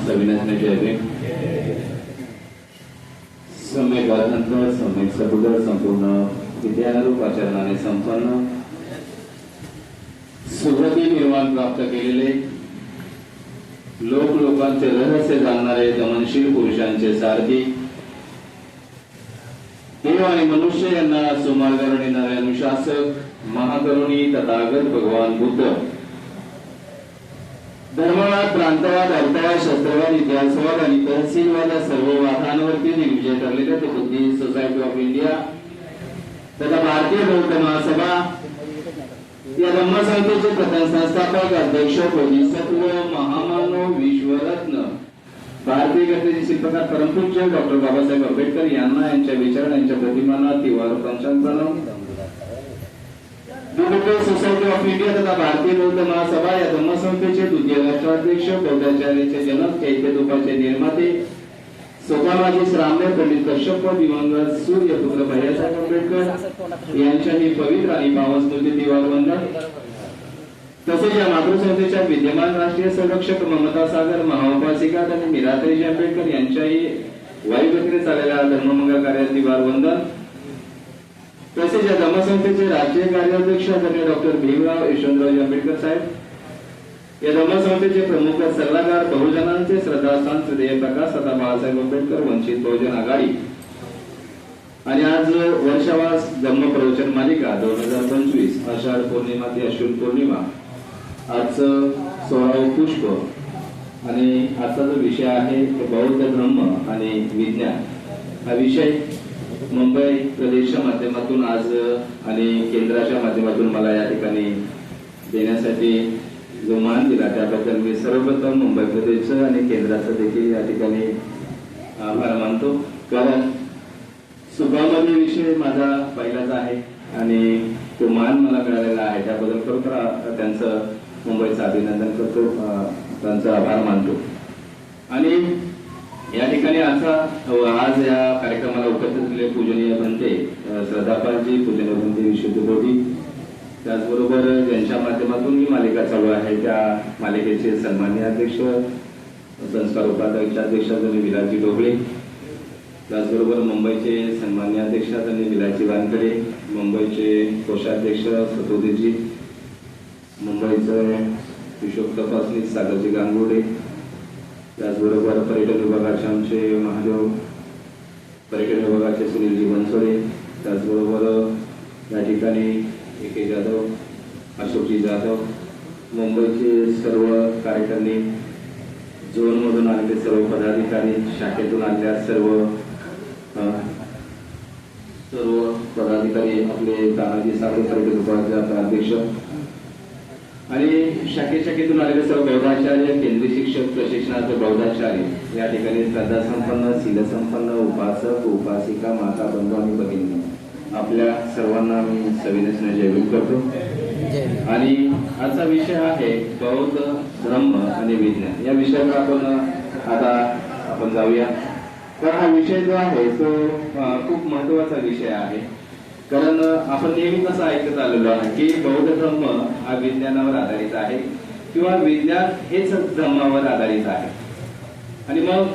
सविनय जयदेव सम्यक ग्रंथ सम्यक सगुण संपूर्ण विद्यारूप आचरणाने संपन्न सुगती निर्माण प्राप्त केलेले लोकांचे रहस्य जाणणारे दमनशील पुरुषांचे सारथी देव आणि मनुष्य यांना सुमार्गावर नेणारे अनुशासक महाकरुणी तथागत भगवान बुद्ध धर्मवाद प्रांतवाद अर्थवाद शस्त्रवाद इतिहासवाद आणि तहसीलवाद या सर्व वादांवरती विजय ठरलेले ते बुद्धिस्ट सोसायटी ऑफ इंडिया तथा भारतीय बौद्ध महासभा या धम्मसंस्थेचे प्रथम संस्थापक अध्यक्ष बोधिसत्व महामानव विश्वरत्न भारतीय घटनेचे शिल्पकार परमपूज्य डॉक्टर बाबासाहेब आंबेडकर यांना यांच्या विचारांच्या प्रतिमांना तिवार पंचांतरण बुद्धिस्ट सोसायटी ऑफ इंडिया तथा भारतीय बौद्ध महासभा या धम्मसंस्थेचे द्वितीय राष्ट्राध्यक्ष बौद्धाचार्याचे जनक चैत्यदूपाचे निर्माते स्वतः माजी श्रामदेव पंडित कश्यप दिवंगत सूर्यपुत्र भैयासाहेब आंबेडकर यांच्याही पवित्र आणि पावन स्मृती दिवार वंदन तसेच या मातृसंस्थेच्या विद्यमान राष्ट्रीय संरक्षक ममता सागर महाउपासिका आणि मीराताई आंबेडकर यांच्याही वायुगतीने चाललेल्या धर्ममंगल कार्यात दिवार वंदन तसेच या धम्मसंस्थेचे राष्ट्रीय कार्याध्यक्ष आदरणीय डॉक्टर भीमराव यशवंतराव आंबेडकर साहेब या धम्मसंस्थेचे प्रमुख सल्लागार बहुजनांचे श्रद्धास्थान श्रीदेव प्रकाश तथा बाळासाहेब आंबेडकर वंचित बहुजन आघाडी आणि आज वर्षावास धम्म प्रवचन मालिका 2025 आषाढ पौर्णिमा ते अश्विन पौर्णिमा आज 16 पुष्प आणि आजचा जो विषय आहे तो बौद्ध धर्म आणि विज्ञान हा विषय मुंबई प्रदेशच्या माध्यमातून आज आणि केंद्राच्या माध्यमातून मला या ठिकाणी देण्यासाठी जो मान दिला त्याबद्दल मी सर्वप्रथम मुंबई प्रदेशचं आणि केंद्राचं देखील या ठिकाणी आभार मानतो कारण सुभामध्ये विषय माझा पहिलाच आहे आणि तो मान मला मिळालेला आहे त्याबद्दल खरोखर त्यांचं मुंबईचं अभिनंदन करतो त्यांचा आभार मानतो आणि या ठिकाणी आज या कार्यक्रमाला उपस्थित असलेले पूजनीय बनते श्रद्धापालजी पूजनीय बनते विशुद्ध बोधी त्याचबरोबर ज्यांच्या माध्यमातून ही मालिका चालू आहे त्या मालिकेचे सन्माननीय अध्यक्ष संस्कार उपाध्यक्ष अध्यक्ष विलासजी ढोबळे त्याचबरोबर मुंबईचे सन्माननीय अध्यक्ष विलासजी वानकडे मुंबईचे कोषाध्यक्ष सतोदीजी मुंबईचे हिशोब तपासणी सागरजी गांगुर्डे त्याचबरोबर पर्यटन विभागाचे आमचे महादेव पर्यटन विभागाचे सुनीलजी बनसोडे त्याचबरोबर या ठिकाणी ए.के. जाधव अशोकजी जाधव मुंबईचे सर्व कार्यकर्ते झोनमधून आलेले सर्व पदाधिकारी शाखेतून आलेल्या सर्व पदाधिकारी आपले तानाजी साखरे पर्यटन विभागाचे अध्यक्ष आणि शाखेतून आलेले सर्व बौद्धाचार्य केंद्रीय शिक्षक प्रशिक्षणाचे बौद्धाचार्य या ठिकाणी श्रद्धा संपन्न शील संपन्न उपासक उपासिका माता बंधू आणि भगिनी आपल्या सर्वांना मी सविनय जयवीर करतो आणि आजचा विषय आहे बौद्ध धर्म आणि विज्ञान या विषयावर आपण जाऊया तर हा विषय जो आहे तो खूप महत्वाचा विषय आहे कारण आपण नेहमी कसं ऐकत आलेलो आहे की बौद्ध धर्म हा विज्ञानावर आधारित आहे किंवा विज्ञान हेच धर्मावर आधारित आहे आणि मग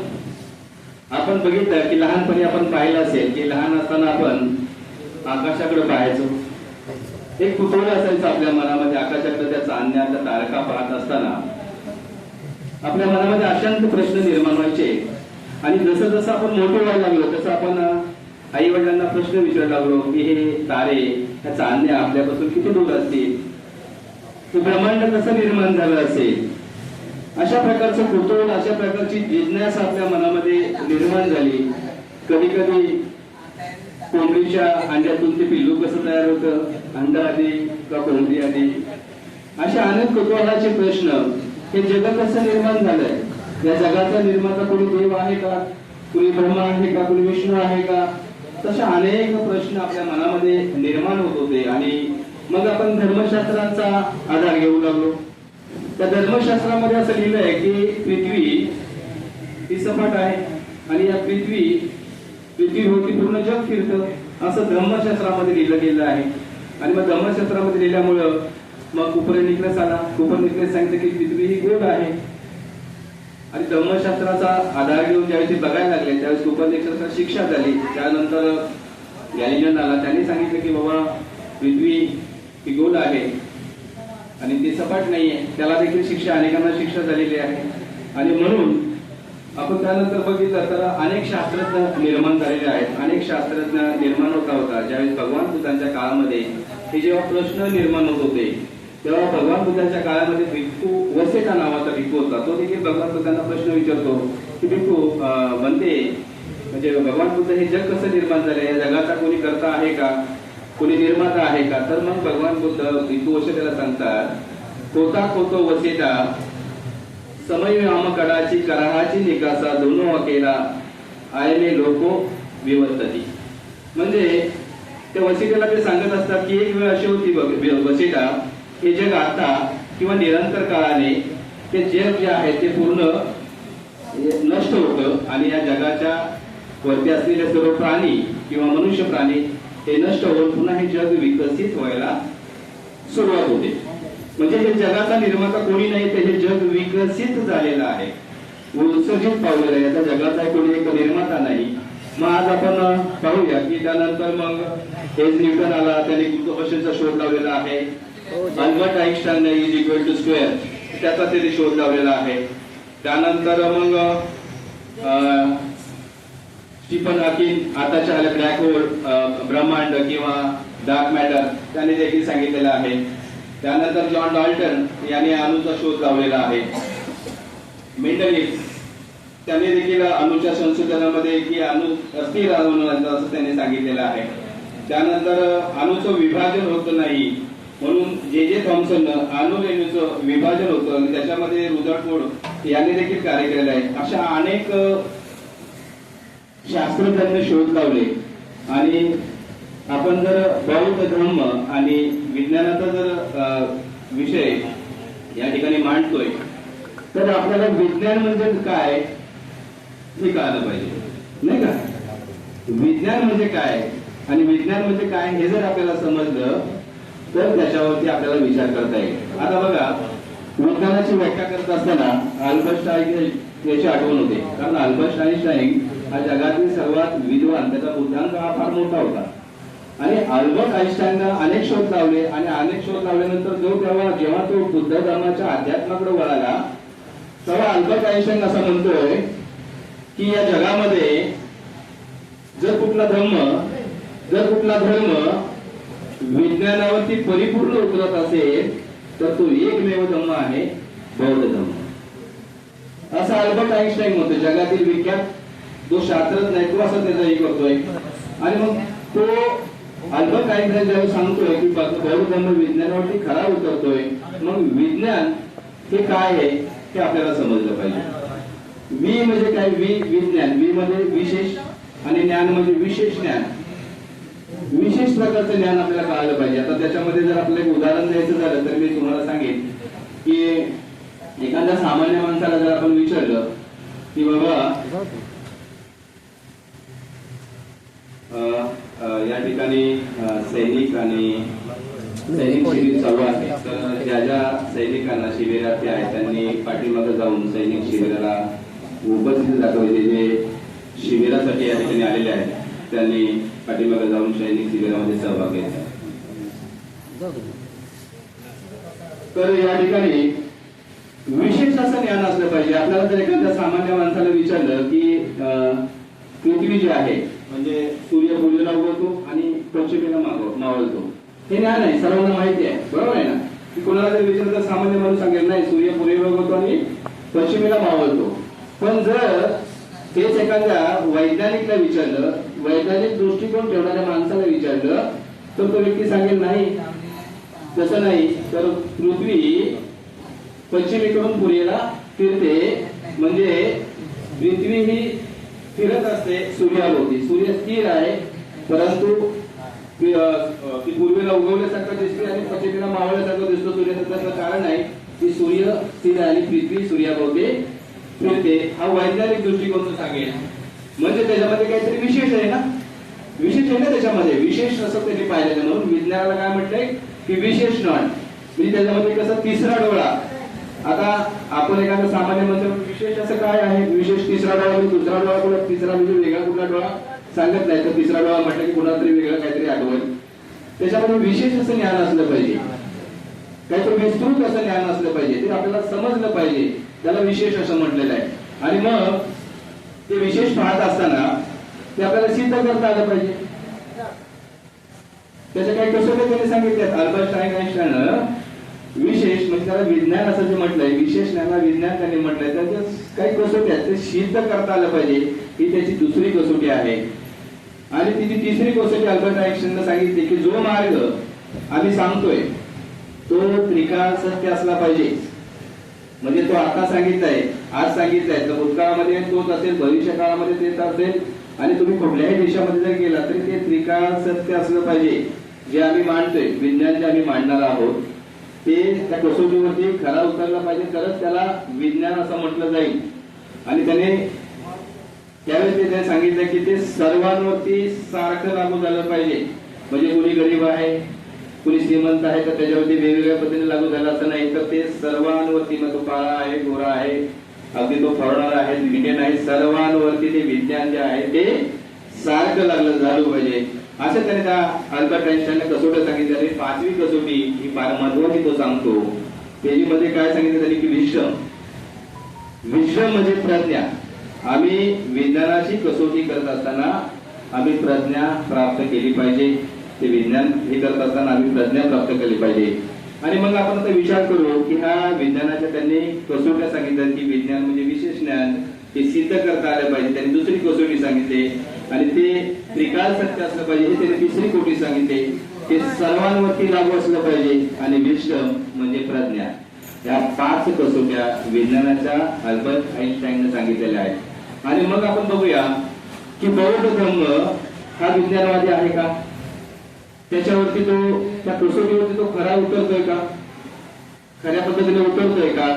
आपण बघितलं की लहानपणी आपण पाहिलं असेल की लहान असताना आपण आकाशाकडे पाहायचो एक कुतूहल असायचं आपल्या मनामध्ये आकाशाकडे त्या चांदण्या त्या तारका पाहत असताना आपल्या मनामध्ये अशांत प्रश्न निर्माण व्हायचे आणि जसं जसं आपण मोठे व्हायला लागलो तसं आपण आई वडिलांना प्रश्न विचारायला लागलो की हे तारे ह्या चांदण्या आपल्यापासून किती दूर असतील हे ब्रह्मांड कसं निर्माण झालं असेल अशा प्रकारचं कुतूहल अशा प्रकारची जिज्ञासा आपल्या मनामध्ये निर्माण झाली कधी कधी कोंबडीच्या अंड्यातून ते पिल्लू कसं तयार होतं अंडा आधी का कोंबडी आधी अशा अनेक कुतूहलाचे प्रश्न हे जग कसं निर्माण झालंय या जगाचा निर्माता कोणी देव आहे का कोणी ब्रह्मा आहे का कोणी विष्णू आहे का तशा अनेक प्रश्न आपल्या मनामध्ये निर्माण होत होते आणि मग आपण धर्मशास्त्रांचा आधार घेऊ लागलो त्या धर्मशास्त्रामध्ये असं लिहिलंय की पृथ्वी ही सपाट आहे आणि या पृथ्वीभोवती पूर्ण जग फिरतं असं धर्मशास्त्रामध्ये लिहिलं गेलं आहे आणि मग धर्मशास्त्रामध्ये लिहिल्यामुळं मग कुपरनिकस आला कुपरनिकस सांगितलं की पृथ्वी ही गोल आहे आणि धर्मशास्त्राचा आधार घेऊन ज्यावेळी ते बघायला लागले त्यावेळेस उपाध्यक्षाला शिक्षा झाली. त्यानंतर गॅलिलियन आला, त्यांनी सांगितलं की बाबा पृथ्वी ही गोल आहे आणि ती सपाट नाहीये, त्याला देखील शिक्षा, अनेकांना शिक्षा झालेली आहे. आणि म्हणून आपण त्यानंतर बघितलं तर अनेक शास्त्रज्ञ निर्माण झालेले आहेत. अनेक शास्त्रज्ञ निर्माण होता ज्यावेळेस भगवान बुद्धांच्या काळामध्ये हे जेव्हा प्रश्न निर्माण होत होते तेव्हा भगवान बुद्धांच्या काळामध्ये भिक्खू वसेटा नावाचा भिक्खू होता. तो देखील भगवान बुद्धांना प्रश्न विचारतो की भिक्खू म्हणते म्हणजे भगवान बुद्ध हे जग कसं निर्माण झाले, या जगाचा कोणी कर्ता आहे का, कोणी निर्माता आहे का. तर मग भगवान बुद्ध भिक्खू वसेटाला सांगतात, कोता कोतो वसेटा समय आमकडाची कराहाची निकासा दोनो अकेला आयने लोको विवर्तती. म्हणजे त्या वसेटाला ते सांगत असतात की एक वेळ अशी होती वसेटा, हे जग आता किंवा निरंतर काळाने ते जग जे आहे ते पूर्ण नष्ट होतं आणि या जगाच्या वरती असलेले सर्व प्राणी किंवा मनुष्य प्राणी हे नष्ट होऊन पुन्हा हे जग विकसित व्हायला सुरुवात होते. म्हणजे हे जगाचा निर्माता कोणी नाही, ते हे जग विकसित झालेलं आहे, उत्सर्जित पावलेलं आहे. आता जगाचा कोणी एक निर्माता नाही. मग आज आपण पाहूया की त्यानंतर मग हेज न्यूटन आला, त्याने गुरुत्वाकर्षणाचा शोध लावलेला आहे. Albert Einstein is equal to square त्याचा त्याने शोध लावलेला आहे. त्यानंतर मग स्टीफन हॉकिंग आताच्या आले ब्लॅक होल, ब्रह्मांड किंवा डार्क मॅटर त्याने देखील सांगितलेलं आहे. त्यानंतर जॉन डाल्टन याने अणूचा शोध लावलेला आहे. मेंडलिफ त्याने देखील अणूच्या संशोधनामध्ये की अणू अस्थिर अणू असं त्याने सांगितलेलं आहे. त्यानंतर अणूचं विभाजन होत नाही म्हणून जे थॉम्सन अणुरेणूचं विभाजन होतं आणि त्याच्यामध्ये रुदरफोर्ड याने देखील कार्य केलेलं आहे. अशा अनेक शास्त्रज्ञांनी शोध लावले. आणि आपण जर बौद्ध धर्म आणि विज्ञानाचा जर विषय या ठिकाणी मांडतोय तर आपल्याला विज्ञान म्हणजे काय हे कळलं पाहिजे, नाही का. विज्ञान म्हणजे काय आणि विज्ञान म्हणजे काय हे जर आपल्याला समजलं तर त्याच्यावरती आपल्याला विचार करता येईल. आता बघा, विज्ञानाची व्याख्या करत असताना अल्बर्ट आइन्स्टाईन याची आठवण होते, कारण अल्बर्ट आइन्स्टाईन हा जगातील सर्वात विद्वान, त्याचा बुद्धांक हा फार मोठा होता. आणि अल्बर्ट आइन्स्टाईननं अनेक शोध लावले आणि अनेक शोध लावल्यानंतर जेव्हा तो बुद्ध धर्माच्या अध्यात्माकडे वळाला तेव्हा अल्बर्ट आइन्स्टाईन असं म्हणतोय की या जगामध्ये जर कुठला धर्म विज्ञानावरती परिपूर्ण उतरत असेल तर तो एकमेव धर्म आहे बौद्ध धर्म, असं अल्बर्ट आइन्स्टाईन म्हणतो. जगातील विख्यात जो शास्त्रज्ञ आहे तो असं त्याचा हे करतोय. आणि मग तो अल्बर्ट आइन्स्टाईन ज्यावेळी सांगतोय की बौद्ध धर्म विज्ञानावरती खरा उतरतोय, मग विज्ञान हे काय आहे हे आपल्याला समजलं पाहिजे. वि म्हणजे काय, विज्ञान, वि म्हणजे विशेष आणि ज्ञान म्हणजे विशेष ज्ञान. विशेष प्रकारचं ज्ञान आपल्याला कळालं पाहिजे. आता त्याच्यामध्ये जर आपल्याला एक उदाहरण द्यायचं झालं तर मी तुम्हाला सांगेन की एखाद्या सामान्य माणसाला जर आपण विचारलं की बाबा या ठिकाणी सैनिक शिबिर चालू आहे, तर ज्या ज्या सैनिकांना शिबिरार्थी आहेत त्यांनी पाठीमागे जाऊन सैनिक शिबिराला उपस्थित दाखवायचे. जे शिबिरासाठी या ठिकाणी आलेले आहेत त्यांनी पाठीमागे जाऊन सैनिक शिबिरामध्ये सहभाग घ्यायचा. तर या ठिकाणी विशेष असं ज्ञान असलं पाहिजे. आपल्याला जर एखाद्या सामान्य माणसाला विचारलं की पृथ्वी जी आहे म्हणजे सूर्य पूर्वेला उगवतो आणि पश्चिमेला मावळतो, हे ज्ञान आहे, सर्वांना माहिती आहे, बरोबर आहे ना. की कोणाला जर विचारलं तर सामान्य माणूस सांगेल नाही, सूर्य पूर्वेला उगवतो आणि पश्चिमेला मावळतो. पण जर तेच एखाद्या वैज्ञानिकला विचारलं, वैज्ञानिक दृष्टिकोन ठेवणाऱ्या माणसाला विचारलं तर तो व्यक्ती सांगेल नाही, तसं नाही, तर पृथ्वी पश्चिमेकडून पूर्वेला फिरते, म्हणजे पृथ्वी ही फिरत असते सूर्याभोवती. सूर्य स्थिर आहे परंतु ती पूर्वेला उगवल्यासारखं दिसते आणि पश्चिमेला मावळल्यासारखं दिसतो सूर्य. त्याचं कारण आहे की सूर्य स्थिर आहे आणि पृथ्वी सूर्याभोवती फिरते. हा वैज्ञानिक दृष्टिकोन सांगेल. म्हणजे त्याच्यामध्ये काहीतरी विशेष आहे ना, विशेष आहे ना, त्याच्यामध्ये विशेष असं त्यांनी पाहिलेलं. म्हणून विज्ञानाला काय म्हटलंय की विशेष नॉन, म्हणजे त्याच्यामध्ये कसं तिसरा डोळा आता आपण एखादं सामान्य म्हणतो विशेष असं काय आहे, विशेष तिसरा डोळा म्हणजे दुसरा डोळा कुठला, तिसरा म्हणजे वेगळा कुठला डोळा सांगत नाही, तर तिसरा डोळा म्हटलं की कुणाला तरी वेगळं काहीतरी आठवण. त्याच्यामध्ये विशेष असं ज्ञान असलं पाहिजे, काहीतरी विस्तृत असं ज्ञान असलं पाहिजे, ते आपल्याला समजलं पाहिजे, त्याला विशेष असं म्हटलेलं आहे. आणि मग ते विशेष पाहत असताना ते आपल्याला सिद्ध करता आलं पाहिजे. त्याच्या काही कसोट्या त्यांनी सांगितल्यात. अल्बर्ट आइन्स्टाईन विशेष म्हणजे त्याला विज्ञान असं जे म्हटलंय, विशेष ज्ञानाला विज्ञान त्यांनी म्हटलंय, त्याच्या काही कसोटी आहेत ते सिद्ध करता आलं पाहिजे, ही त्याची दुसरी कसोटी आहे. आणि तिची तिसरी कसोटी अल्बर्ट आइन्स्टाईनने सांगितली की जो मार्ग आम्ही सांगतोय तो त्रिकाळ सत्य असला पाहिजे. म्हणजे तो आता सांगितलाय, आज सांगितलाय, तर भूतकाळामध्ये तोच असेल, भविष्य काळामध्ये तेच असेल, आणि तुम्ही कुठल्याही देशामध्ये जर गेला तरी ते त्रिकाळ सत्य असलं पाहिजे. जे आम्ही मांडतोय, विज्ञान जे आम्ही मांडणार आहोत ते त्या कसोटीवरती खरा उतरला पाहिजे, तरच त्याला विज्ञान असं म्हटलं जाईल. आणि त्याने त्यावेळेस ते सांगितलं की ते सर्वांवरती सारखं लागू झालं पाहिजे. म्हणजे कुणी गरीब आहे, कुणी श्रीमंत आहे, तर त्याच्यावरती वेगवेगळ्या पद्धतीने लागू झालं असं नाही, तर ते सर्वांवरती, मग तो काळा आहे, गोरा आहे, अगदी तो फॉरेनर आहे, इंडियन आहे, सर्वांवरती ते विज्ञान जे आहे ते सारखं लागलं झालं पाहिजे. असं त्याने त्या अल्बर्ट आइन्स्टाईनने कसोटी सांगितली. पाचवी कसोटी ही फार महत्वाची तो सांगतो. त्याच्यामध्ये काय सांगितलं त्यांनी की विश्व म्हणजे प्रज्ञा. आम्ही विज्ञानाची कसोटी करत असताना आम्ही प्रज्ञा प्राप्त केली पाहिजे. ते विज्ञान हे करत असताना आम्ही प्रज्ञा प्राप्त केली पाहिजे. आणि मग आपण आता विचार करू की ह्या विज्ञानाच्या त्यांनी कसोट्या सांगितल्या की विज्ञान म्हणजे विशेष ज्ञान हे सिद्ध करता आलं पाहिजे. त्यांनी दुसरी कसोटी सांगितली आणि ते त्रिकाळ सत्य असलं पाहिजे, हे त्यांनी तिसरी कोटी सांगितले. ते सर्वांवरती लागू असलं पाहिजे. आणि विश्व म्हणजे प्रज्ञा. या 5 कसोट्या विज्ञानाच्या अल्बर्ट आइन्स्टाईनने सांगितलेल्या आहेत. आणि मग आपण बघूया की बौद्ध धर्म हा विज्ञानवादी आहे का, त्याच्यावरती तो त्या कसोटीवरती तो खरा उतरतोय का, खऱ्या पद्धतीने उतरतोय का.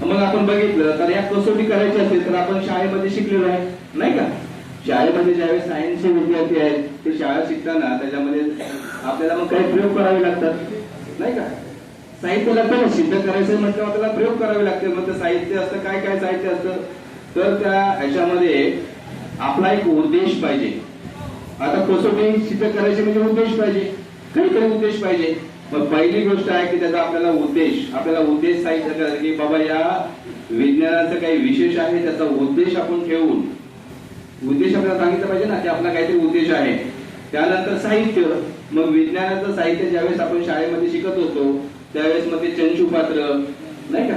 मग आपण बघितलं तर या कसोटी करायची असेल तर आपण शाळेमध्ये शिकलेलो आहे नाही का. शाळेमध्ये ज्यावेळेस सायन्सचे विद्यार्थी आहेत ते शाळा शिकताना त्याच्यामध्ये आपल्याला मग काही प्रयोग करावे लागतात नाही का. साहित्य लागतं, सिद्ध करायचं म्हटलं आपल्याला प्रयोग करावे लागते. मग ते साहित्य असतं, काय काय साहित्य असतं, तर त्या ह्याच्यामध्ये आपला एक उद्देश पाहिजे. आता कसोटी सिद्ध करायची म्हणजे उद्देश पाहिजे, काहीतरी उद्देश पाहिजे. मग पहिली गोष्ट आहे की त्याचा आपल्याला उद्देश साहित्य करायचं की बाबा या विज्ञानाचं काही विशेष आहे, त्याचा उद्देश आपण ठेवून उद्देश आपल्याला सांगितलं पाहिजे ना की आपला काहीतरी उद्देश आहे. त्यानंतर साहित्य. मग विज्ञानाचं साहित्य ज्यावेळेस आपण शाळेमध्ये शिकत होतो त्यावेळेस मग ते चंचुपात्र नाही का,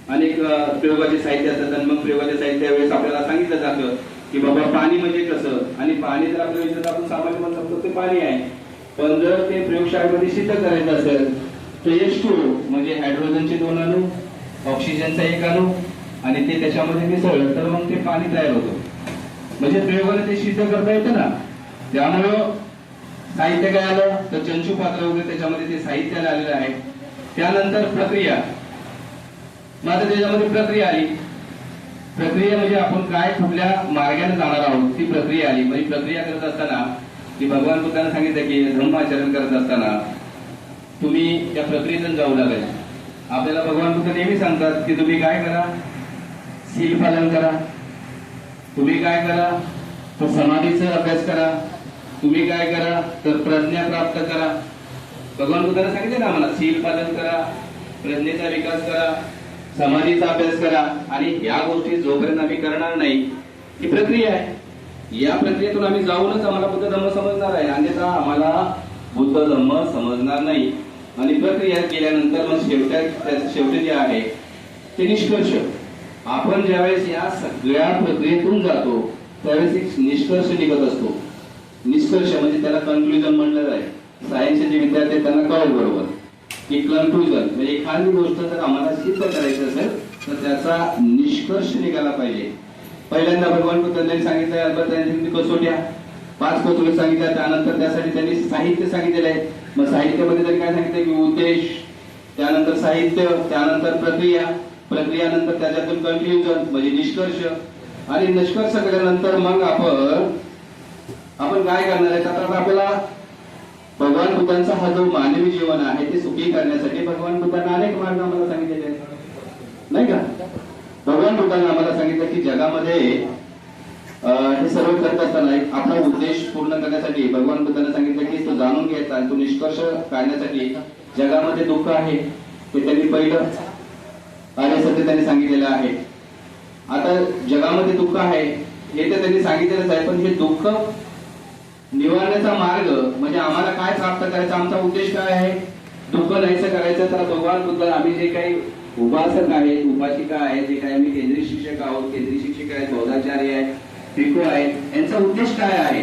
अनेक प्रयोगाचे साहित्य असतात. आणि मग प्रयोगाच्या साहित्यावेळेस आपल्याला सांगितलं जातं की बाबा पाणी म्हणजे कसं. आणि पाणी जर आपल्याला विचारलं आपण सामान्य म्हणतो ते पाणी आहे, पण जर ते प्रयोगशाळेमध्ये सिद्ध करायचं असेल तर H2 म्हणजे हायड्रोजनचे 2 अणू, ऑक्सिजनचा 1 अणू आणि ते त्याच्यामध्ये मिसळलं तर मग ते पाणी तयार होतं. म्हणजे प्रयोगाने ते सिद्ध करता येतं ना. त्यामुळं साहित्य काय आलं तर चंचुपात्र वगैरे त्याच्यामध्ये ते साहित्याला आलेलं आहे. त्यानंतर प्रक्रिया. मात्र त्याच्यामध्ये प्रक्रिया आली. प्रक्रिया म्हणजे आपण काय कुठल्या मार्गाने जाणार आहोत ती प्रक्रिया आली. म्हणजे प्रक्रिया करत असताना की भगवान बुद्धाने सांगितलं की धर्माचरण करत असताना तुम्ही त्या प्रक्रियेतून जाऊ लागेल. आपल्याला भगवान बुद्ध नेहमी सांगतात की तुम्ही काय करा, शील पालन करा. तुम्ही काय करा तर समाधीचा अभ्यास करा. तुम्ही काय करा तर प्रज्ञा प्राप्त करा. भगवान बुद्धाने सांगितले ना आम्हाला शील पालन करा, प्रज्ञेचा विकास करा, समाधीचा अभ्यास करा. आणि या गोष्टी जोपर्यंत आम्ही करणार नाही ही प्रक्रिया आहे. या प्रक्रियेतून आम्ही जाऊनच आम्हाला बुद्ध धर्म समजणार आहे, अन्यथा आम्हाला बुद्ध धर्म समजणार नाही. आणि प्रक्रिया केल्यानंतर मग शेवटी जे आहे ते निष्कर्ष. आपण ज्यावेळेस या सगळ्या प्रक्रियेतून जातो त्यावेळेस एक निष्कर्ष निघत असतो. निष्कर्ष म्हणजे त्याला कन्क्लुजन म्हणलं आहे. सायन्सचे जे विद्यार्थी आहेत त्यांना कळेल बरोबर की कन्क्लुजन म्हणजे एखादी गोष्ट जर आम्हाला सिद्ध करायची असेल तर त्याचा निष्कर्ष निघाला पाहिजे. पहिल्यांदा भगवान बुद्धांनी सांगितलं अल्बर्ट आइन्स्टाईननी कसोट्या 5 कसोट्या सांगितल्या. त्यानंतर त्यासाठी त्यांनी साहित्य सांगितलेलं आहे. मग साहित्यामध्ये त्यांनी काय सांगितलं की उद्देश, त्यानंतर साहित्य, त्यानंतर प्रक्रियानंतर त्याच्यातून कन्क्लुजन म्हणजे निष्कर्ष. आणि निष्कर्ष केल्यानंतर मग आपण काय करणार आहे तर आपल्याला भगवान बुद्धांचा हा जो मानवी जीवन आहे ते सुखी करण्यासाठी भगवान बुद्धांना अनेक मार्ग आम्हाला सांगितलेले आहेत. नाही का? भगवान बुद्धांनी आम्हाला सांगितलं की जगामध्ये हे सर्व करत असताना आपला उद्देश पूर्ण करण्यासाठी भगवान बुद्धांनी सांगितलं की तो जाणून घ्यायचा आणि तो निष्कर्ष काढण्यासाठी जगामध्ये दुःख आहे ते त्यांनी पहिलं आर्य सत्य त्यांनी सांगितलेलं आहे. आता जगामध्ये दुःख आहे हे तर त्यांनी सांगितलेलंच आहे, पण हे दुःख निवारण्याचा मार्ग म्हणजे आम्हाला काय प्राप्त करायचं, आमचा उद्देश काय आहे, दुःख नाहीसं करायचं. तर भगवान बुद्ध आम्ही जे काही उपासक आहेत, उपासिका आहेत, जे काही आम्ही केंद्रीय शिक्षक आहोत, केंद्रीय शिक्षक आहेत, बौद्धाचार्य आहेत, भिक्खू आहेत, यांचा उद्देश काय आहे,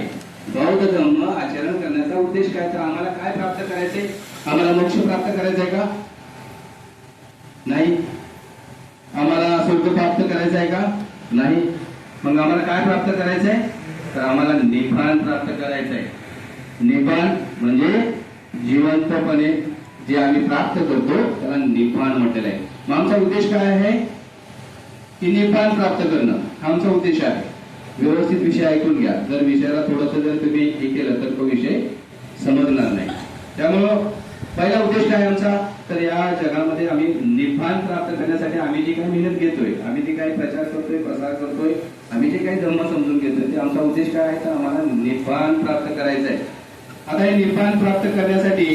बौद्ध धर्म आचरण करण्याचा उद्देश काय. तर आम्हाला काय प्राप्त करायचंय, आम्हाला मोक्ष प्राप्त करायचंय का नाही, आम्हाला स्वर्ग प्राप्त करायचं आहे का नाही, मग आम्हाला काय प्राप्त करायचंय, तर आम्हाला निब्बाण प्राप्त करायचंय. निब्बाण म्हणजे जिवंतपणे जे आम्ही प्राप्त करतो त्याला निब्बाण म्हटलेलं आहे. मग आमचा उद्देश काय आहे की निब्बाण प्राप्त करणं हा आमचा उद्देश आहे. व्यवस्थित विषय ऐकून घ्या. जर विषयाला थोडंसं जर तुम्ही हे केलं तर तो विषय समजणार नाही. त्यामुळं पहिला उद्देश काय आमचा, तर या जगामध्ये आम्ही निब्बाण प्राप्त करण्यासाठी आम्ही जी काही मेहनत घेतोय, आम्ही जे काही प्रचार करतोय, प्रसार करतोय, आम्ही जे काही धर्म समजून घेतोय, ते आमचा उद्देश काय आहे, तर आम्हाला निब्बाण प्राप्त करायचं आहे. आता हे निब्बाण प्राप्त करण्यासाठी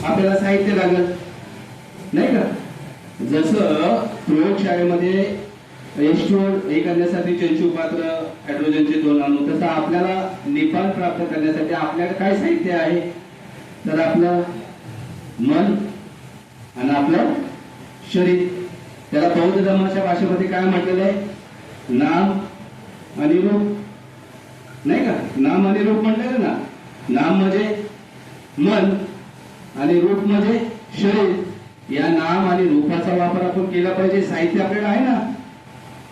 आपल्याला साहित्य लागत नाही का. जसं प्रयोगशाळेमध्ये H2O हे करण्यासाठी चंचू पात्र, हायड्रोजनचे 2 अणू, तसं आपल्याला निब्बाण प्राप्त करण्यासाठी आपल्याला काय साहित्य आहे, तर आपलं मन आणि आपलं शरीर. त्याला बौद्ध धर्माच्या भाषेमध्ये काय म्हटलेलं आहे, नाम आणि रूप नाही का. नाम आणि रूप म्हटलेलं ना. नाम म्हणजे मन आणि रूप म्हणजे शरीर. या नाम आणि रूपाचा वापर आपण केला पाहिजे. साहित्य आपल्याला आहे ना.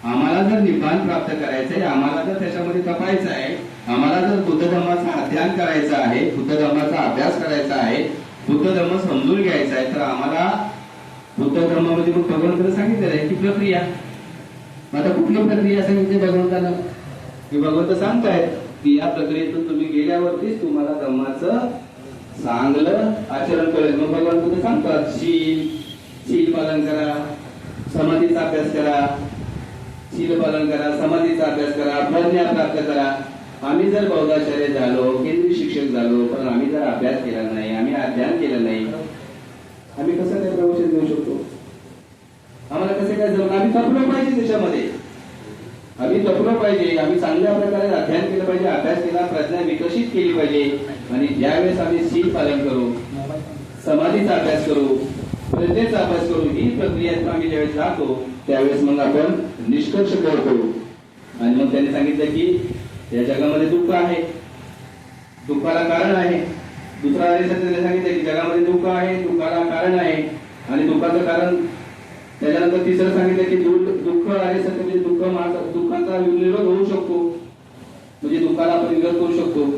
आम्हाला जर निब्बाण प्राप्त करायचंय, आम्हाला जर त्याच्यामध्ये तपायचं आहे, आम्हाला जर बुद्ध धर्माचा अध्ययन करायचा आहे, बुद्ध धर्माचा अभ्यास करायचा आहे, बुद्ध धर्म समजून घ्यायचा आहे, तर आम्हाला बुद्ध धर्मामध्ये मग भगवंताने सांगितलेलं आहे की प्रक्रिया. आता कुठली प्रक्रिया सांगितली भगवंतानं, की भगवंत सांगतायत की या प्रक्रियेतून तुम्ही गेल्यावरतीच तुम्हाला धर्माचं चांगलं आचरण करेल. मग भगवंत सांगतात शील पालन करा, समाधीचा अभ्यास करा, शील पालन करा, समाधीचा अभ्यास करा, प्रज्ञा प्राप्त करा. आम्ही जर बौद्धाचार्य झालो, केंद्रीय शिक्षक झालो, पण आम्ही जर अभ्यास केला नाही, आम्ही अध्ययन केलं नाही, आम्ही कसं काय प्रवचन देऊ शकतो, आम्हाला कसं काय जमणार. आम्ही तपलो पाहिजे त्याच्यामध्ये, आम्ही तपलो पाहिजे, आम्ही चांगल्या प्रकारे अध्ययन केलं पाहिजे, अभ्यास केला, प्रज्ञा विकसित केली पाहिजे. आणि ज्यावेळेस आम्ही शील पालन करू, समाधीचा अभ्यास करू, प्रज्ञेचा अभ्यास करू, ही प्रक्रियेत आम्ही ज्यावेळेस जातो त्यावेळेस मग आपण निष्कर्ष करतो. आणि मग त्यांनी सांगितलं की या जगामध्ये दुःख आहे, दुःखाला कारण आहे. दुसरा आर्य सत्याने सांगितलं की जगामध्ये दुःख आहे, दुःखाला कारण आहे, आणि दुःखाचं कारण. त्याच्यानंतर तिसरं सांगितलं की दुःख आर्य सत्य म्हणजे दुःखाचा विरोध होऊ शकतो, म्हणजे दुःखाला आपण विरोध करू शकतो.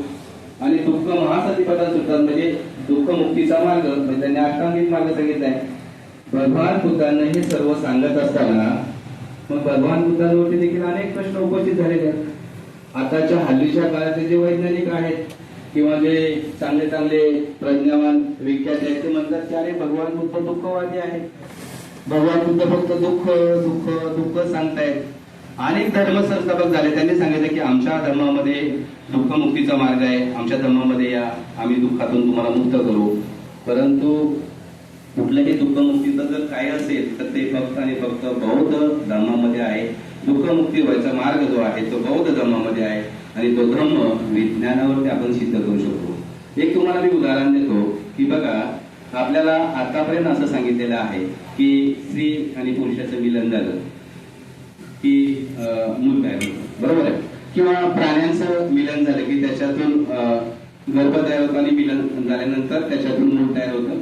आणि दुःख महासतिपदात सुद्धा म्हणजे दुःख मुक्तीचा मार्ग म्हणजे त्यांनी अष्टांगिक मार्ग सांगितलाय. भगवान बुद्धांना हे सर्व सांगत असताना मग भगवान बुद्धांवरती देखील अनेक प्रश्न उपस्थित झालेले आहेत. आताच्या हल्लीच्या काळातले जे वैज्ञानिक आहेत किंवा जे चांगले चांगले प्रज्ञावान विख्यात आहेत ते म्हणतात की अरे भगवान बुद्ध दुःखवादी आहेत, भगवान बुद्ध फक्त दुःख दुःख दुःख सांगतायत. अनेक धर्म संस्थापक झाले, त्यांनी सांगितलं की आमच्या धर्मामध्ये दुःख मुक्तीचा मार्ग आहे, आमच्या धर्मामध्ये या, आम्ही दुःखातून तुम्हाला मुक्त करू. परंतु कुठलंही दुःख मुक्तीचं जर काय असेल तर ते फक्त आणि फक्त बौद्ध धर्मामध्ये आहे. दुःखमुक्ती व्हायचा मार्ग जो आहे तो बौद्ध धर्मामध्ये आहे, आणि तो धर्म विज्ञानावरती आपण सिद्ध करू शकतो. एक तुम्हाला मी उदाहरण देतो की बघा, आपल्याला आतापर्यंत असं सांगितलेलं आहे की स्त्री आणि पुरुषाचं मिलन झालं की मूल तयार होतं, बरोबर आहे. किंवा प्राण्यांचं मिलन झालं की त्याच्यातून गर्भ तयार होतो आणि मिलन झाल्यानंतर त्याच्यातून मूल तयार होतं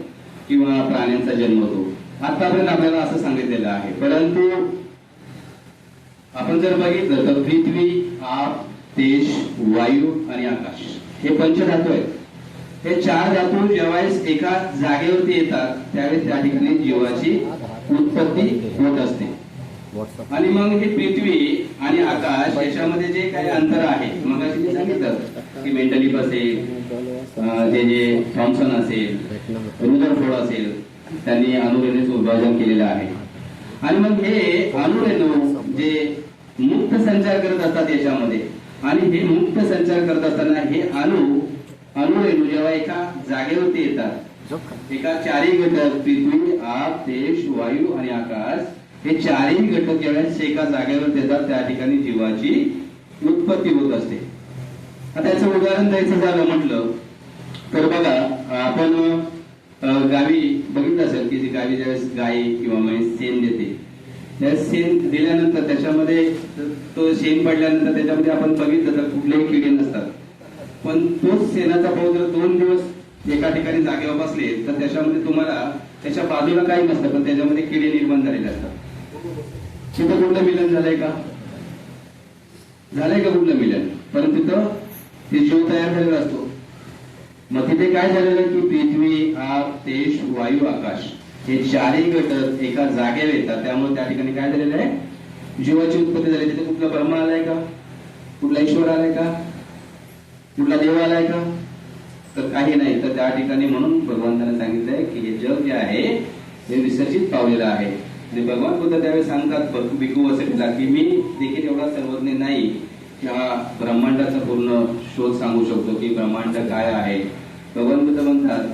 किंवा प्राण्यांचा जन्म होतो. आतापर्यंत आपल्याला असं सांगितलेलं आहे. परंतु आपण जर बघितलं तर पृथ्वी, आप, तेज, वायू आणि आकाश हे पंचधातू आहेत. हे 4 धातू ज्यावेळेस एका जागेवरती येतात त्यावेळेस त्या ठिकाणी जीवाची उत्पत्ती होत असते. आणि मग हे पृथ्वी आणि आकाश याच्यामध्ये जे काही अंतर आहे, मग अशी सांगितलं की मेंटलिप असेल, जे थॉम्सन असेल, रुदरफोर्ड असेल, त्यांनी अणुरेणूचं विभाजन केलेलं आहे. आणि मग हे अणुरेणू जे मुक्त संचार करत असतात याच्यामध्ये, आणि हे मुक्त संचार करत असताना हे अणुरेणू जेव्हा एका जागेवरती येतात, एका चारही घटक पृथ्वी, आप, तेज, वायू आणि आकाश, हे चारही घटक ज्यावेळेस एका जागेवर येतात त्या ठिकाणी जीवाची उत्पत्ती होत असते. आता याचं उदाहरण द्यायचं झालं म्हटलं तर बघा, आपण गावी बघितलं असेल की गावी ज्यावेळेस गाय किंवा म्हैस शेण देते, त्यावेळेस शेण दिल्यानंतर त्याच्यामध्ये तो शेण पडल्यानंतर त्याच्यामध्ये आपण बघितलं तर कुठलेही किडे नसतात. पण तोच शेणाचा पाऊस जर 2 दिवस एका ठिकाणी जागेवर बसले तर त्याच्यामध्ये तुम्हाला त्याच्या बाजूला काही नसतं, पण त्याच्यामध्ये किडे निर्माण झालेले असतात. तिथं कुठलं मिलन झालंय का? झालंय का कुठलं मिलन? परंतु तिथं ते जीव तयार झालेला असतो. मग तिथे काय झालेलं की पृथ्वी, आप, तेज, वायू, आकाश हे चारही घटक एका जागेवर येतात. त्यामुळे त्या ठिकाणी काय झालेलं आहे? जीवाची उत्पत्ती झाली. तिथे कुठला ब्रह्मा आलाय का? कुठला ईश्वर आलाय का? कुठला देव आलाय का? तर काही नाही. तर त्या ठिकाणी म्हणून भगवंताने सांगितलंय की हे जग जे आहे हे विसर्जित पावलेलं आहे. आणि भगवान बुद्ध त्यावेळेस सांगतात भिक्खू वसतीला की मी देखील एवढा सर्वज्ञ नाही की हा ब्रह्मांडाचा पूर्ण शोध सांगू शकतो की ब्रह्मांड काय आहे. भगवान बुद्ध म्हणतात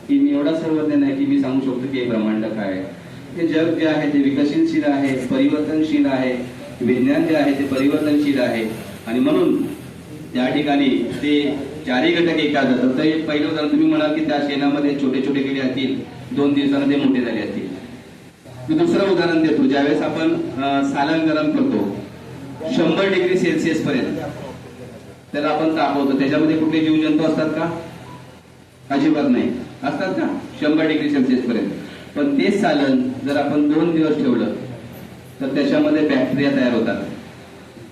की मी एवढा सर्वज्ञ नाही की मी सांगू शकतो की हे ब्रह्मांड काय आहे. हे जग जे आहे ते विकसनशील आहे, परिवर्तनशील आहे. विज्ञान जे आहे ते परिवर्तनशील आहे. आणि म्हणून त्या ठिकाणी ते चारही घटक एका जातात. तर पहिलं उदाहरण तुम्ही म्हणाल की त्या शेणामध्ये छोटे छोटे किडे असतील, 2 दिवसांना ते मोठे झाले असतील. मी दुसरं उदाहरण देतो. ज्यावेळेस आपण सालन गरम करतो 100 डिग्री सेल्सिअस पर्यंत त्याला आपण तापवतो, त्याच्यामध्ये कुठले जीवजंतू असतात का? अजिबात नाही. असतात का? 100 डिग्री सेल्सिअस पर्यंत. पण तेच सालन जर आपण 2 दिवस ठेवलं तर त्याच्यामध्ये बॅक्टेरिया तयार होतात.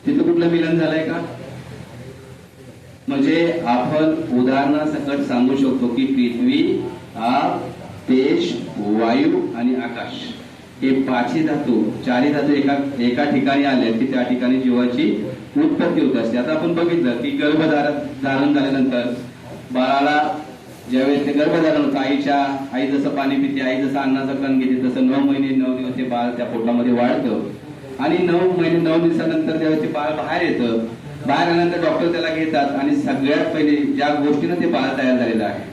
तिथं कुठलं मिलन झालंय का? म्हणजे आपण उदाहरणासकट सांगू शकतो की पृथ्वी, आप, तेज, वायू आणि आकाश हे 5 धातू, 4 धातू एका ठिकाणी आले की त्या ठिकाणी जीवाची उत्पत्ती होत असते. आता आपण बघितलं की गर्भधारण झाल्यानंतर बाळाला ज्यावेळेस ते गर्भधारण होतं, आई जसं पाणी पिते, आई जसं अन्नाचं कण घेते, तसं 9 महिने 9 दिवस ते बाळ त्या पोटामध्ये वाढतं. आणि 9 महिने 9 दिवसानंतर ज्यावेळेस ते बाळ बाहेर येतं, बाहेर आल्यानंतर डॉक्टर त्याला घेतात आणि सगळ्यात पहिले ज्या गोष्टीनं ते बाळ तयार झालेलं आहे,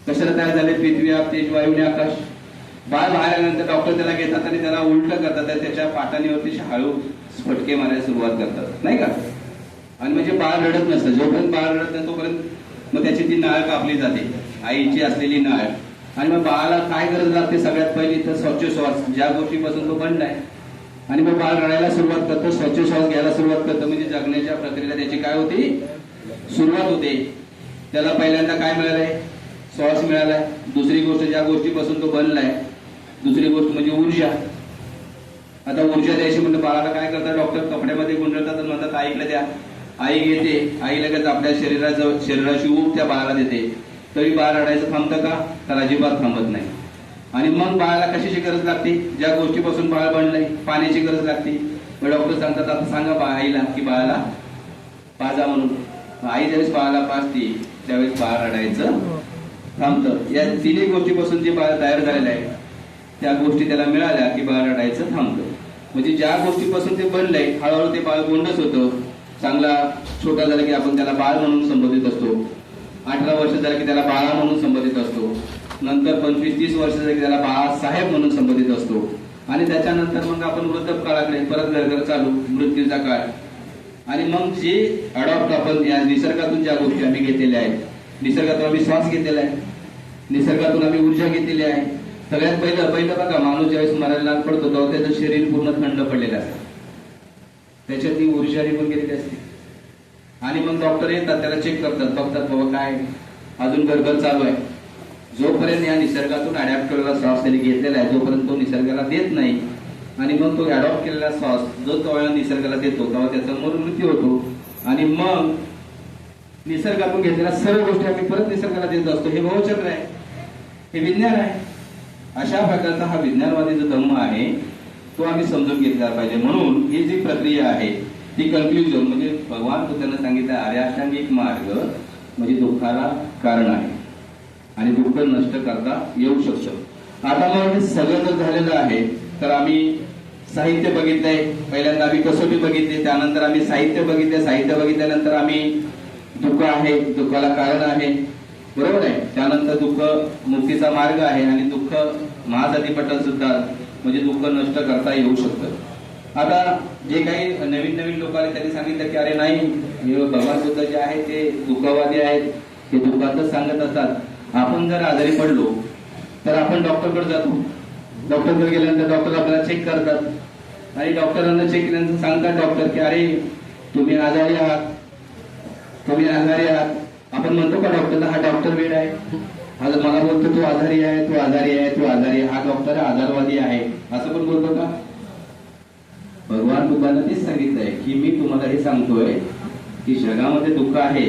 कशाला तयार झाले? पृथ्वी, आप, तेज, वायू आणि आकाश. बाळ बाहेर आल्यानंतर डॉक्टर त्याला घेतात आणि त्याला उलट करतात, त्याच्या पाटाणीवरती हळू फटके मारायला सुरुवात करतात, नाही का? आणि म्हणजे बाळ रडत नसतं. जोपर्यंत बाळ रडत नाही तोपर्यंत मग त्याची ती नाळ कापली जाते, आईची असलेली नाळ. आणि मग बाळाला काय गरज लागते? सगळ्यात पहिली तर श्वास, ज्या गोष्टीपासून तो बंद आहे. आणि मग बाळ रडायला सुरुवात करतो, श्वास घ्यायला सुरुवात करतो, म्हणजे जगण्याच्या प्रक्रियेला त्याची काय होती? सुरुवात होते. त्याला पहिल्यांदा काय मिळालंय? श्वास मिळालाय. दुसरी गोष्ट, ज्या गोष्टीपासून तो बनलाय, दुसरी गोष्ट म्हणजे ऊर्जा. आता ऊर्जा द्यायची म्हणजे बाळाला काय करतात डॉक्टर? कपड्यामध्ये गुंडळतात आणि म्हणतात आईकडे द्या. आई घेते, आई लगेच आपल्या शरीराची ऊब त्या बाळाला देते. तरी बाळ रडायचं थांबतं का? तर अजिबात थांबत नाही. आणि मग बाळाला कशाची गरज लागते? ज्या गोष्टीपासून बाळ बनलंय, पाण्याची गरज लागते. मग डॉक्टर सांगतात आता सांगा आईला की बाळाला पाजा म्हणून. आई ज्यावेळेस बाळाला पाजते त्यावेळेस बाळ रडायचं थांबतं. या 3 गोष्टीपासून जे बाळ तयार झालेलं आहे त्या गोष्टी त्याला मिळाल्या की बाळ रडायचं थांबतं. म्हणजे ज्या गोष्टीपासून ते बनलंय हळूहळू ते बाळ गोंडस होतं. चांगला छोटा झाला की आपण त्याला बाळ म्हणून संबोधित असतो. 18 वर्ष झालं की त्याला बाळा म्हणून संबोधित असतो. नंतर 25-30 वर्ष झाली की त्याला बाळासाहेब म्हणून संबोधित असतो. आणि त्याच्यानंतर मग आपण वृद्धकाळाकडे परत घर चालू, मृत्यूचा काळ. आणि मग जे अडॉप्ट आपण या निसर्गातून ज्या गोष्टी आम्ही घेतलेल्या आहेत, निसर्गातून आम्ही श्वास घेतलेला आहे, निसर्गातून आम्ही ऊर्जा घेतलेली आहे. सगळ्यात पहिलं बघा, माणूस ज्यावेळेस मरायला लाग पडतो तेव्हा त्याचं शरीर पूर्ण थंड पडलेलं असतं, त्याच्यात ती ऊर्जा निघून गेलेली असते. आणि मग डॉक्टर येतात, त्याला चेक करतात, बघतात बाबा काय अजून गरगर चालू आहे. जोपर्यंत या निसर्गातून अडॅप्ट केलेला श्वास त्यांनी घेतलेला आहे जोपर्यंत तो निसर्गाला देत नाही, आणि मग तो अडॉप्ट केलेला श्वास जो तो निसर्गाला देतो तेव्हा त्याचा मृत्यू होतो. आणि मग निसर्गातून घेतलेल्या सर्व गोष्टी आम्ही परत निसर्गाला देत असतो. हे भवचक्र आहे, हे विज्ञान आहे. अशा प्रकारचा हा विज्ञानवादी जो धर्म आहे तो आम्ही समजून घेतला पाहिजे. म्हणून ही जी प्रक्रिया आहे ती कन्क्ल्युजन म्हणजे भगवान बुद्धांना सांगितलं आर्याष्टांगिक मार्ग म्हणजे दुःखाला कारण आहे आणि दुःख नष्ट करता येऊ शकतं. आता मग हे सगळं जर झालेलं आहे तर आम्ही साहित्य बघितलंय, पहिल्यांदा आम्ही कसोटी बघितली, त्यानंतर आम्ही साहित्य बघितले, साहित्य बघितल्यानंतर आम्ही दुःख आहे, दुःखाला कारण आहे, बरोबर आहे, त्यानंतर दुःख मुक्तीचा मार्ग आहे आणि दुःख महाजातीपटल सुद्धा म्हणजे दुःख नष्ट करता येऊ शकतं. आता जे काही नवीन नवीन लोक आले त्यांनी सांगितलं की अरे नाही, हे भगवान बुद्ध जे आहे ते दुःखवादी आहेत, ते दुःखातच सांगत असतात. आपण जर आजारी पडलो तर आपण डॉक्टरकडे जातो, डॉक्टरकडे गेल्यानंतर डॉक्टर आपल्याला चेक करतात आणि डॉक्टरांना चेक केल्यानंतर सांगतात डॉक्टर की अरे तुम्ही आजारी आहात, तुम्ही आजारी आहात. आपण म्हणतो का डॉक्टरला हा डॉक्टर वेड आहे, आज मला बोलतो तू आजारी आहे, तू आजारी आहे, तू आजारी आहे, हा डॉक्टर आजारवादी आहे, असं पण बोलतो का? भगवान बुद्धांना तेच सांगितलंय की मी तुम्हाला हे सांगतोय की जगामध्ये दुःख आहे,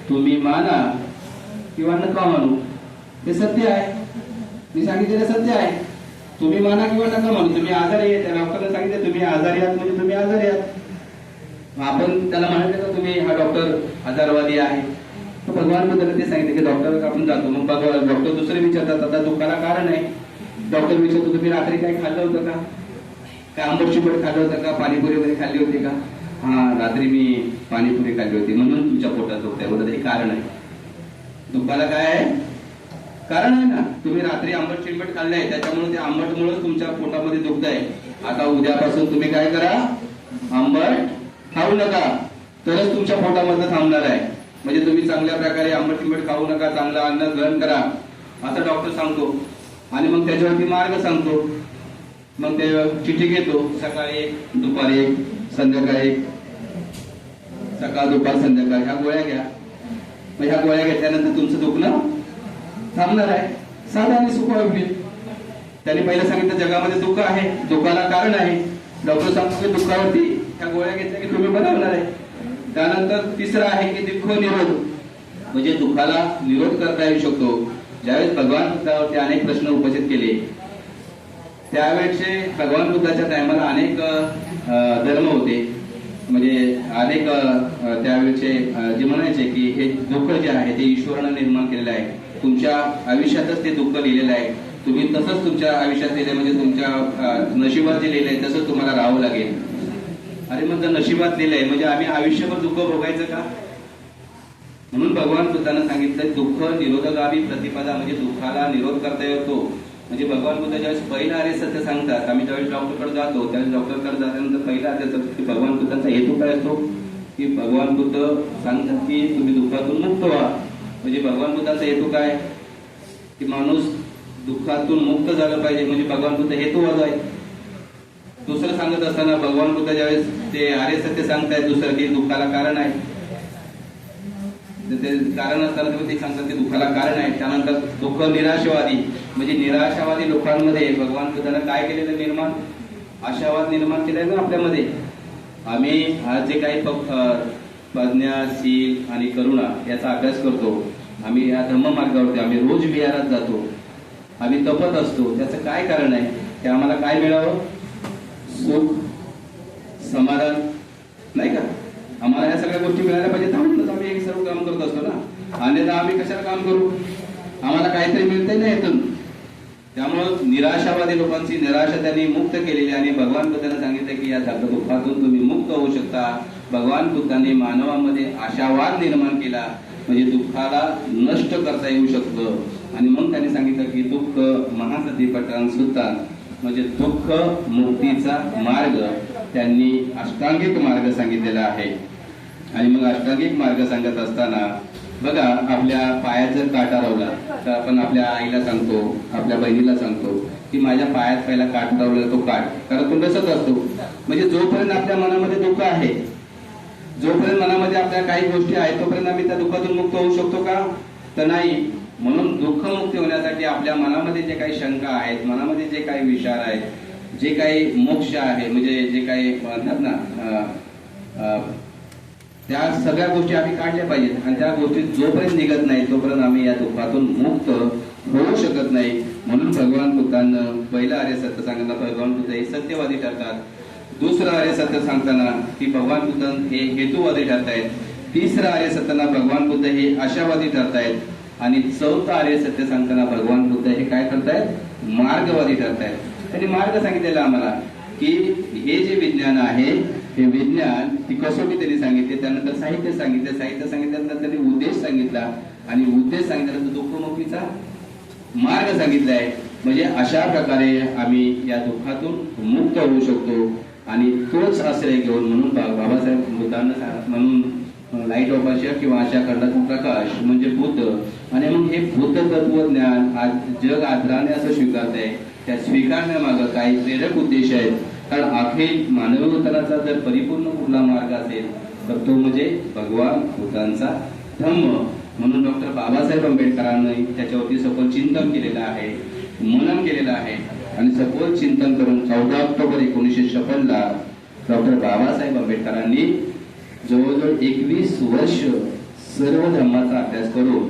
तुम्ही माना किंवा नका मानू, ते सत्य आहे. मी सांगितलेलं सत्य आहे, तुम्ही माना किंवा नका मानू. तुम्ही आजारी आहे, त्या डॉक्टरने सांगितलं तुम्ही आजारी आहात म्हणजे तुम्ही आजारी आहात. आपण त्याला म्हणाले का तुम्ही हा डॉक्टर आजारवादी आहे? तर भगवान बुद्धाने ते सांगितलं की डॉक्टर आपण जातो, मग भगवान डॉक्टर दुसरे विचारतात आता दुःखाला कारण आहे. डॉक्टर विचारतो तुम्ही रात्री काही खाल्लं होतं का, काय आंबट चिंबट खाल्लं होतं का, पाणीपुरी वगैरे खाल्ली होती का? हा, रात्री मी पाणीपुरी खाल्ली होती म्हणून तुमच्या पोटात दुखतंय. बरोबर, हे कारण आहे. दुःखाला काय आहे? कारण आहे ना. तुम्ही रात्री आंबट चिंबट खाल्लंय त्याच्यामुळे ते आंबटमुळे तुमच्या पोटामध्ये दुखत आहे. आता उद्यापासून तुम्ही काय करा, आंबट खाऊ नका, तरच तुमच्या पोटामध्ये थांबणार आहे. म्हणजे तुम्ही चांगल्या प्रकारे आंबट चिंबट खाऊ नका, चांगलं अन्न ग्रहण करा असं डॉक्टर सांगतो आणि मग त्याच्यावरती मार्ग सांगतो. मग ते चिठ्ठी घेतो, सकाळी एक, दुपारी एक, संध्याकाळी एक, सकाळ दुपार संध्याकाळ ह्या गोळ्या घ्या. मग ह्या गोळ्या घेतल्यानंतर तुमचं दुखणं थांबणार आहे. साधा आणि सोपा होईल. त्यांनी पहिलं सांगितलं जगामध्ये दुःख आहे, दुःखाला कारण आहे. डॉक्टर सांगतो की दुःखावरती ह्या गोळ्या घेतल्या की तुम्ही बरं होणार आहे. त्यानंतर तिसरं आहे की दुःख निरोध, म्हणजे दुःखाला निरोध करता येऊ शकतो. ज्यावेळेस भगवान बुद्धावरती अनेक प्रश्न उपस्थित केले त्यावेळेचे भगवान बुद्धाच्या टायमाला अनेक धर्म होते, म्हणजे अनेक त्यावेळेचे जे म्हणायचे की हे दुःख जे आहे ते ईश्वरानं निर्माण केलेलं आहे, तुमच्या आयुष्यातच ते दुःख लिहिलेलं आहे, तुम्ही तसंच तुमच्या आयुष्यात लिहिलंय, म्हणजे तुमच्या नशिबात जे लिहिलंय तसंच तुम्हाला राहावं लागेल. अरे मग जर नशिबात लिहिलंय म्हणजे आम्ही आयुष्यभर दुःख भोगायचं का? म्हणून भगवान बुद्धानं सांगितलं दुःख निरोधगामी प्रतिपदा, म्हणजे दुःखाला निरोध करता येतो. म्हणजे भगवान बुद्ध ज्यावेळेस पहिलं आर्य सत्य सांगतात, आम्ही ज्यावेळेस डॉक्टरकडे जातो त्यावेळेस डॉक्टरकडे जाल्यानंतर पहिला आर्य सत्य की भगवान बुद्धांचा हेतू काय असतो की भगवान बुद्ध सांगतात की तुम्ही दुःखातून मुक्त व्हा. म्हणजे भगवान बुद्धांचा हेतू काय की माणूस दुःखातून मुक्त झालं पाहिजे, म्हणजे भगवान बुद्ध हेतूवाद आहे. दुसरं सांगत असताना भगवान बुद्ध ज्यावेळेस ते आर्य सत्य सांगतायत दुसरं की दुःखाला कारण आहे, ते कारण असताना ते सांगतात की दुःखाला कारण आहे. त्यानंतर दुःख निराशावादी, म्हणजे निराशावादी लोकांमध्ये भगवान बुद्धानं काय केलेलं निर्माण, आशावाद निर्माण केलाय ना आपल्यामध्ये. आम्ही आज जे काही प्रज्ञा, शील आणि करुणा याचा अभ्यास करतो, आम्ही या धम्म मार्गावरती आम्ही रोज विहारात जातो, आम्ही तपत असतो, त्याचं काय कारण आहे की आम्हाला काय मिळावं, सुख समाधान, नाही का? आम्हाला या सगळ्या गोष्टी मिळायला पाहिजे म्हणूनच आम्ही एक सर्व काम करत असतो ना. अन्यथा आम्ही कशाला काम करू, आम्हाला काहीतरी मिळतंय ना यातून. त्यामुळं निराशावादी लोकांची निराशा त्यांनी मुक्त केलेली आणि भगवान बुद्धांनी सांगितलं की या दुःखातून तुम्ही मुक्त होऊ शकता. भगवान बुद्धांनी मानवामध्ये आशावाद निर्माण केला, म्हणजे दुःखाला नष्ट करता येऊ शकतं. आणि मग त्यांनी सांगितलं की दुःख महासतीपटान सुद्धा, म्हणजे दुःख मुक्तीचा मार्ग त्यांनी अष्टांगिक मार्ग सांगितलेला आहे. आणि मग अष्टांगिक मार्ग सांगत असताना बघा, आपल्या पायात जर काटा रावला तर आपण आपल्या आईला सांगतो, आपल्या बहिणीला सांगतो की माझ्या पायात पहिला काटा रावला तो काढ, कारण तो नसत असतो. म्हणजे जोपर्यंत आपल्या मनामध्ये दुःख आहे, जोपर्यंत मनामध्ये आपल्या काही गोष्टी आहेत तोपर्यंत आम्ही त्या दुःखातून मुक्त होऊ शकतो का? तर नाही. म्हणून दुःखमुक्ती होण्यासाठी आपल्या मनामध्ये जे काही शंका आहेत, मनामध्ये जे काही विचार आहेत, जे काही मोक्ष आहे, म्हणजे जे काही म्हणतात ना त्या सगळ्या गोष्टी आम्ही काढल्या पाहिजेत. आणि त्या गोष्टी जोपर्यंत निघत नाही तोपर्यंत आम्ही या दुःखातून मुक्त होऊ शकत नाही. म्हणून भगवान बुद्धांनं पहिलं आर्य सत्य सांगताना भगवान बुद्ध हे सत्यवादी ठरतात. दुसरं आर्य सत्य सांगताना की भगवान बुद्ध हे हेतुवादी ठरतायत. तिसरं आर्य सत्याना भगवान बुद्ध हे आशावादी ठरतायत. आणि चौथं आर्य सत्य सांगताना भगवान बुद्ध हे काय करतायत, मार्गवादी ठरतायत. त्यांनी मार्ग सांगितलेला आम्हाला की हे जे विज्ञान आहे हे विज्ञान ती कसोटी त्यांनी सांगितली, त्यानंतर साहित्य सांगितलं, साहित्य सांगितल्यानंतर त्यांनी उद्देश सांगितला आणि उद्देश सांगितल्यानंतर दुःखमुक्तीचा मार्ग सांगितलाय. म्हणजे अशा प्रकारे आम्ही या दुःखातून मुक्त होऊ शकतो आणि तोच आश्रय घेऊन म्हणून बाबासाहेब बुद्धांना म्हणून लाईट ऑफ आशिया किंवा आशा खंडाचा प्रकाश म्हणजे बुद्ध. आणि मग हे बुद्ध तत्वज्ञान आज जग आदराने असं स्वीकारत आहे. त्या स्वीकारण्यामागं काही प्रेरक उद्देश आहेत. कारण अखिल मानवताचा जर परिपूर्ण कुठला मार्ग असेल तर तो म्हणजे भगवान बुद्धांचा धम्म. म्हणून डॉक्टर बाबासाहेब आंबेडकरांनी त्याच्यावरती सखोल चिंतन केलेलं आहे, मनन केलेलं आहे आणि सखोल चिंतन करून 14 ऑक्टोबर 1956 ला डॉक्टर बाबासाहेब आंबेडकरांनी जवळजवळ 21 वर्ष सर्व धर्माचा अभ्यास करून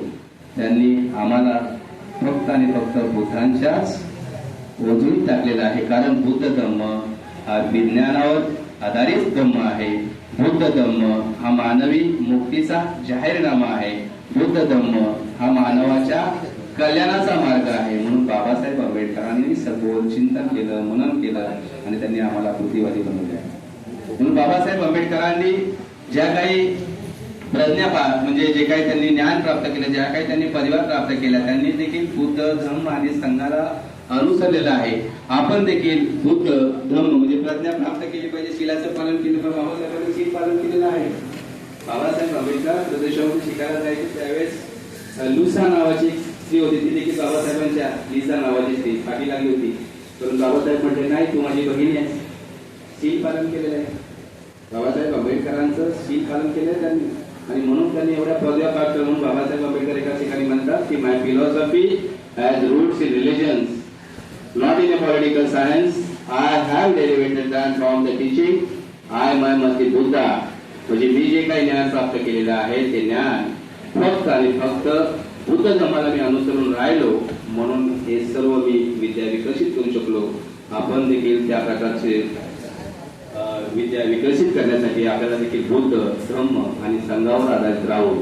त्यांनी आम्हाला फक्त आणि फक्त बुद्धांच्याच ओझळीत टाकलेला आहे. कारण बुद्ध धम्म हा विज्ञानावर आधारित धम्म आहे. बुद्ध धम्म हा मानवी मुक्तीचा जाहीरनामा आहे. बुद्ध धम्म हा मानवाच्या कल्याणाचा मार्ग आहे. म्हणून बाबासाहेब आंबेडकरांनी सखोल चिंतन केलं, मनन केलं आणि त्यांनी आम्हाला कृतीवादी बनवले. म्हणून बाबासाहेब आंबेडकरांनी ज्या काही प्रज्ञा म्हणजे जे काही त्यांनी ज्ञान प्राप्त केलं, ज्या काही त्यांनी परिवार प्राप्त केला, त्यांनी देखील बुद्ध धम्म आणि संघाला अनुसरलेलं आहे. आपण देखील बुद्ध धम्म म्हणजे प्रज्ञा प्राप्त केली पाहिजे, शिलाचं पालन केलं पाहिजे. बाबासाहेबांनी शील पालन केलेलं आहे. बाबासाहेब आंबेडकर प्रदेशामध्ये शिकायला जायचे त्यावेळेस लुसा नावाची स्त्री होती, ती देखील बाबासाहेबांच्या लिझा नावाची स्त्री पाठी लागली होती. परंतु बाबासाहेब म्हटले नाही, तू माझी बहीण आहे. शील पालन केलेलं आहे. बाबासाहेब आंबेडकरांचं शील पालन केलं त्यांनी आणि म्हणून त्यांनी एवढ्या पदव्या प्राप्त. म्हणून बाबासाहेब आंबेडकर एका ठिकाणी म्हणतात की my philosophy has roots in religions not in a political science. I have derivated that from the teaching. I am the Buddha. म्हणजे मी जे काही ज्ञान प्राप्त केलेलं आहे ते ज्ञान फक्त आणि फक्त बुद्ध धर्माला मी अनुसरून राहिलो म्हणून हे सर्व मी विद्या विकसित करू शकलो. आपण देखील त्या प्रकारचे विद्या विकसित करण्यासाठी आपल्याला देखील बुद्ध धम्म आणि संघावर आधारित राहून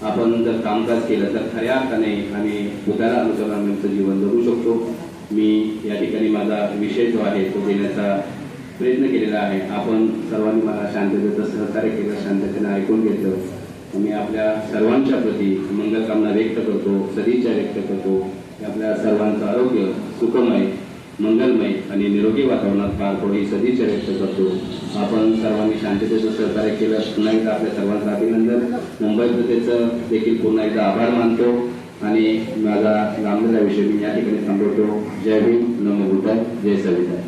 आपण जर कामकाज केलं तर खऱ्या अर्थाने आम्ही बुद्धाला अनुसरून आमचं जीवन जगू शकतो. मी या ठिकाणी माझा विषय जो आहे तो देण्याचा प्रयत्न केलेला आहे. आपण सर्वांनी मला शांततेचं सहकार्य केलं, शांततेनं ऐकून घेतलं. मी आपल्या सर्वांच्या प्रती मंगलकामना व्यक्त करतो, सदिच्छा व्यक्त करतो की आपल्या सर्वांचं आरोग्य सुखमय, मंगलमय आणि निरोगी वातावरणात पार पडो ही सदिच्छा व्यक्त करतो. आपण सर्वांनी शांततेचं सहकार्य केलं. पुन्हा एकदा आपल्या सर्वांचं अभिनंदन. मुंबई प्रदेशचं देखील पुन्हा एकदा आभार मानतो आणि माझा लांबलेला विषय मी या ठिकाणी थांबवतो. जय भीम, नमो बुद्धाय, जय संविधान.